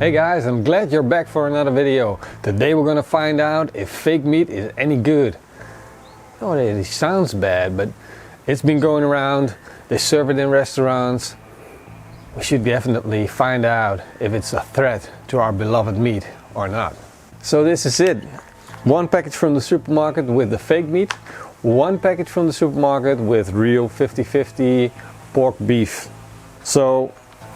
Hey guys, I'm glad you're back for another video. Today we're gonna find out if fake meat is any good. Oh, it sounds bad, but it's been going around. They serve it in restaurants. We should definitely find out if it's a threat to our beloved meat or not. So this is it. One package from the supermarket with the fake meat. One package from the supermarket with real 50-50 pork beef. So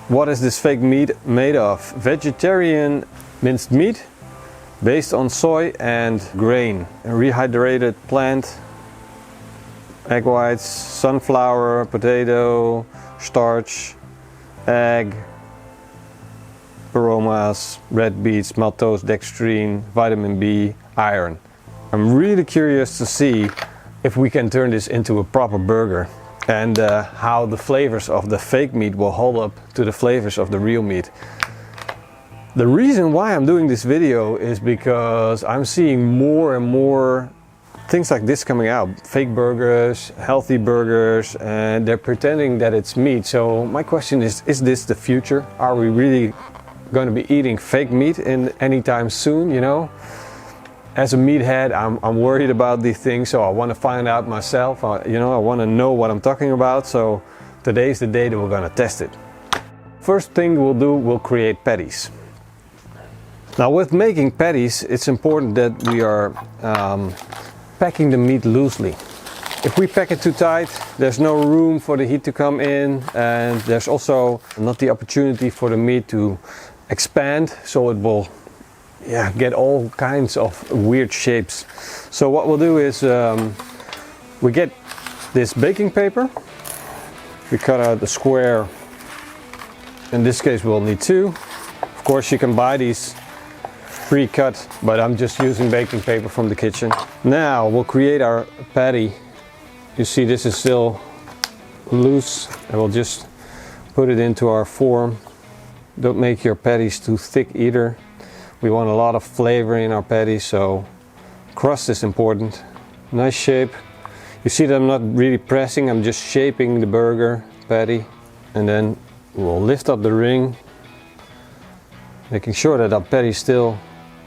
what is this fake meat made of? Vegetarian minced meat based on soy and grain. A rehydrated plant, egg whites, sunflower, potato, starch, egg, aromas, red beets, maltose, dextrine, vitamin B, iron. I'm really curious to see if we can turn this into a proper burger. And how the flavors of the fake meat will hold up to the flavors of the real meat. The reason why I'm doing this video is because I'm seeing more and more things like this coming out. Fake burgers, healthy burgers, and they're pretending that it's meat. So my question is this the future? Are we really going to be eating fake meat anytime soon, you know? As a meathead, I'm worried about these things, so I want to find out myself. I want to know what I'm talking about, so today's the day that we're going to test it. First thing we'll create patties. Now with making patties, it's important that we are packing the meat loosely. If we pack it too tight, there's no room for the heat to come in, and there's also not the opportunity for the meat to expand, so it will get all kinds of weird shapes. So what we'll do is we get this baking paper. We cut out the square. In this case we'll need 2. Of course you can buy these pre-cut, but I'm just using baking paper from the kitchen. Now we'll create our patty. You see this is still loose, and we'll just put it into our form. Don't make your patties too thick either. We want a lot of flavor in our patty, so crust is important. Nice shape. You see that I'm not really pressing, I'm just shaping the burger patty. And then we'll lift up the ring, making sure that our patty still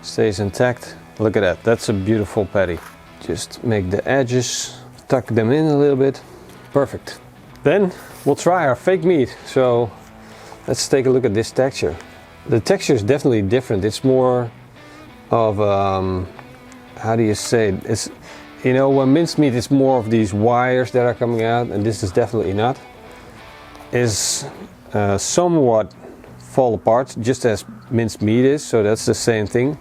stays intact. Look at that, that's a beautiful patty. Just make the edges, tuck them in a little bit. Perfect. Then we'll try our fake meat. So let's take a look at this texture. The texture is definitely different. It's more of, how do you say it? It's, you know, when minced meat is more of these wires that are coming out, and this is definitely not. Is somewhat fall apart, just as minced meat is, so that's the same thing.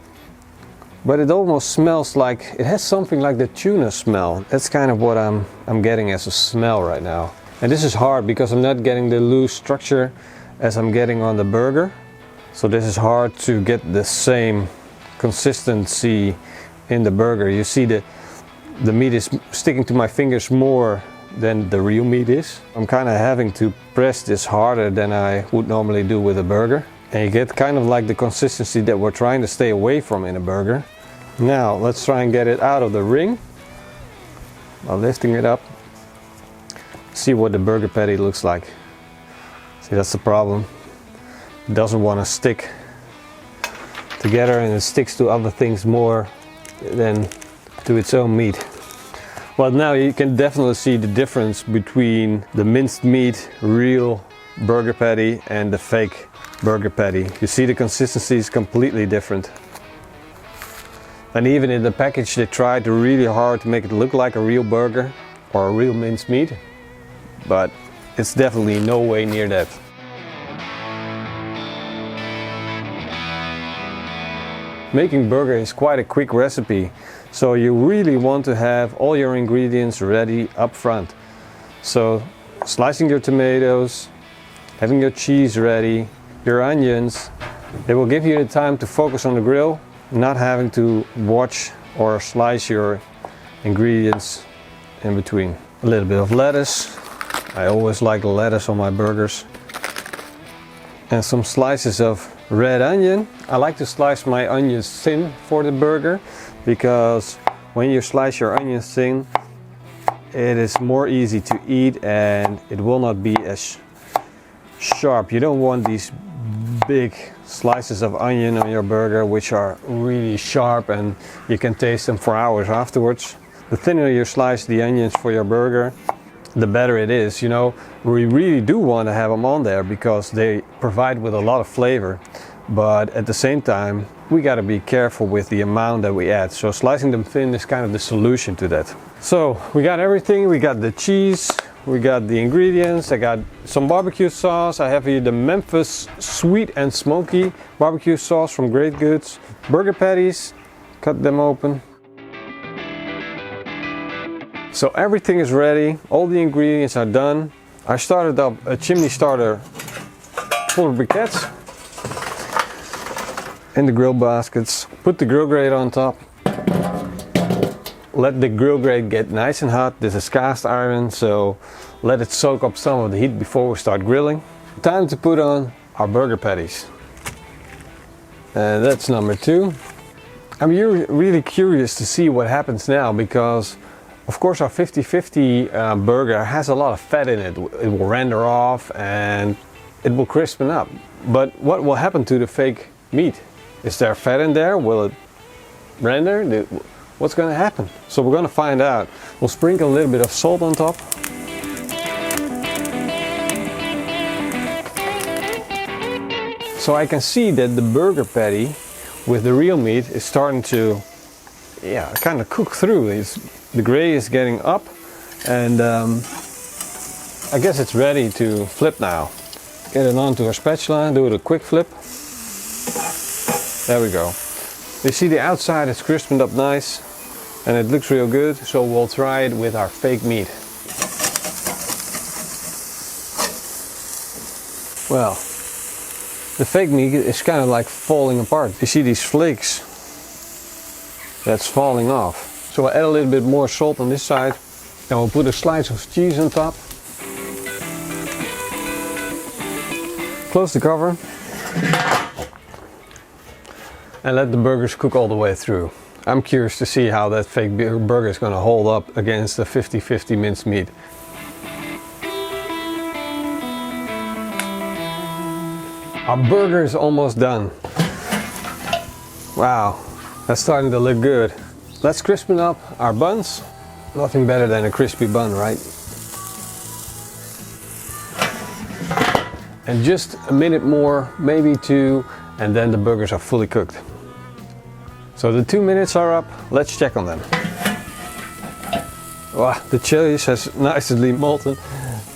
But it almost smells like, it has something like the tuna smell. That's kind of what I'm getting as a smell right now. And this is hard because I'm not getting the loose structure as I'm getting on the burger. So this is hard to get the same consistency in the burger. You see the meat is sticking to my fingers more than the real meat is. I'm kind of having to press this harder than I would normally do with a burger. And you get kind of like the consistency that we're trying to stay away from in a burger. Now let's try and get it out of the ring by lifting it up. See what the burger patty looks like. See, that's the problem. It doesn't want to stick together, and it sticks to other things more than to its own meat. Well, now you can definitely see the difference between the minced meat real burger patty and the fake burger patty. You see the consistency is completely different. And even in the package they tried really hard to make it look like a real burger or a real minced meat, but it's definitely no way near that. Making burger is quite a quick recipe, so you really want to have all your ingredients ready up front. So slicing your tomatoes, having your cheese ready, your onions, they will give you the time to focus on the grill, not having to watch or slice your ingredients in between. A little bit of lettuce. I always like lettuce on my burgers. And some slices of red onion. I like to slice my onions thin for the burger, because when you slice your onions thin, it is more easy to eat and it will not be as sharp. You don't want these big slices of onion on your burger, which are really sharp and you can taste them for hours afterwards. The thinner you slice the onions for your burger, the better it is. You know, we really do want to have them on there because they provide with a lot of flavor, but at the same time we got to be careful with the amount that we add. So slicing them thin is kind of the solution to that. So we got everything. We got the cheese, we got the ingredients. I got some barbecue sauce. I have here the Memphis sweet and smoky barbecue sauce from Great Goods. Burger patties, cut them open. So everything is ready, all the ingredients are done. I started up a chimney starter full of briquettes in the grill baskets. Put the grill grate on top. Let the grill grate get nice and hot. This is cast iron, so let it soak up some of the heat before we start grilling. Time to put on our burger patties. And that's number 2. I'm really curious to see what happens now because of course our 50-50 burger has a lot of fat in it. It will render off and it will crispen up. But what will happen to the fake meat? Is there fat in there? Will it render? What's going to happen? So we're going to find out. We'll sprinkle a little bit of salt on top. So I can see that the burger patty with the real meat is starting to kind of cook through. The gray is getting up and I guess it's ready to flip now. Get it onto our spatula, do it a quick flip. There we go. You see the outside is crispened up nice and it looks real good, so we'll try it with our fake meat. Well, the fake meat is kind of like falling apart. You see these flakes that's falling off. So I'll add a little bit more salt on this side and we'll put a slice of cheese on top. Close the cover and let the burgers cook all the way through. I'm curious to see how that fake burger is going to hold up against the 50-50 minced meat. Our burger is almost done. Wow, that's starting to look good. Let's crispen up our buns. Nothing better than a crispy bun, right? And just a minute more, maybe 2, and then the burgers are fully cooked. So the 2 minutes are up. Let's check on them. Wow, the cheese has nicely molten.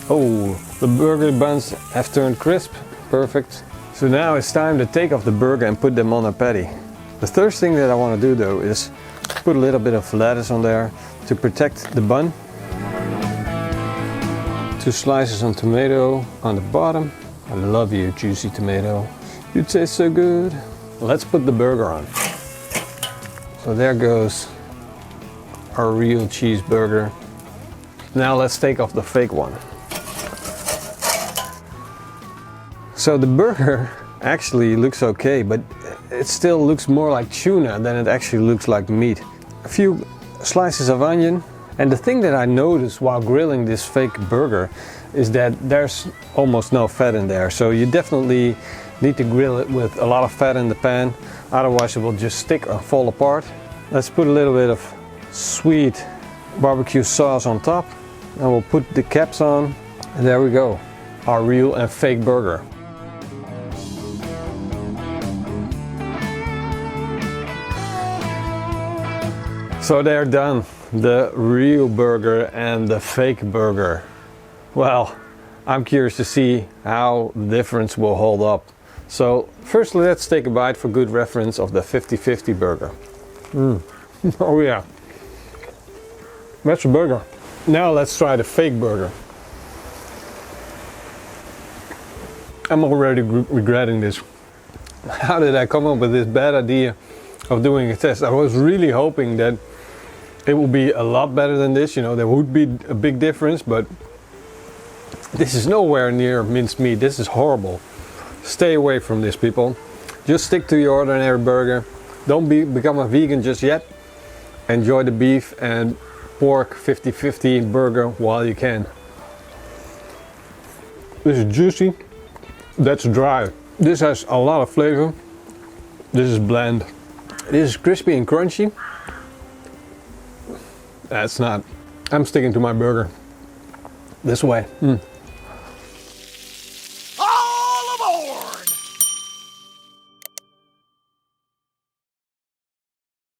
Oh, the burger buns have turned crisp. Perfect. So now it's time to take off the burger and put them on a patty. The first thing that I want to do though is put a little bit of lettuce on there to protect the bun. 2 slices of tomato on the bottom. I love you, juicy tomato. You taste so good. Let's put the burger on. So there goes our real cheeseburger. Now let's take off the fake one. So the burger actually looks okay, but it still looks more like tuna than it actually looks like meat. A few slices of onion. And the thing that I noticed while grilling this fake burger is that there's almost no fat in there. So you definitely need to grill it with a lot of fat in the pan, otherwise it will just stick or fall apart. Let's put a little bit of sweet barbecue sauce on top and we'll put the caps on, and there we go, our real and fake burger. So they're done, the real burger and the fake burger. Well, I'm curious to see how the difference will hold up. So first let's take a bite for good reference of the 50-50 burger. Oh yeah, that's a burger. Now let's try the fake burger. I'm already regretting this. How did I come up with this bad idea of doing a test? I was really hoping that it will be a lot better than this, you know, there would be a big difference, but this is nowhere near minced meat. This is horrible. Stay away from this, people. Just stick to your ordinary burger. Don't become a vegan just yet. Enjoy the beef and pork 50-50 burger while you can. This is juicy. That's dry. This has a lot of flavor. This is bland. This is crispy and crunchy. That's not. I'm sticking to my burger. This way.